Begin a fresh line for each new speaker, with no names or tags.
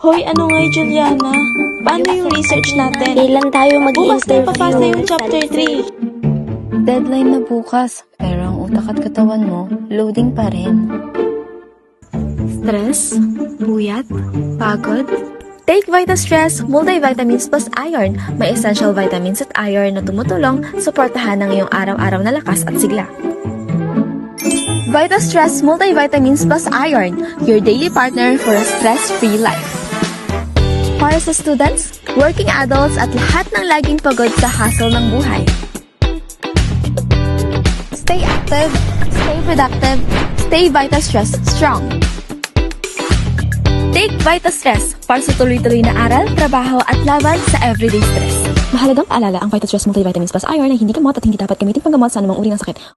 Hoy, ano nga Juliana? Paano yung research natin?
Kailan tayo
Bukas na
mag-i-interview?
ipapasa yung chapter 3.
Deadline na bukas, pero ang utak at katawan mo, loading pa rin.
Stress, puyat, pagod. Take VitaStress Multivitamins plus Iron. May essential vitamins at iron na tumutulong suportahan ang iyong araw-araw na lakas at sigla. VitaStress Multivitamins plus Iron, your daily partner for a stress-free life. Para sa students, working adults at lahat ng laging pagod sa hustle ng buhay. Stay active, stay productive, stay VitaStress strong. Take VitaStress para sa tuloy-tuloy na aral, trabaho at laban sa everyday stress. Mahalagang paalala, ang VitaStress Multivitamins plus Iron ay hindi gamot at hindi dapat gamitin panggamot sa anumang uri ng sakit.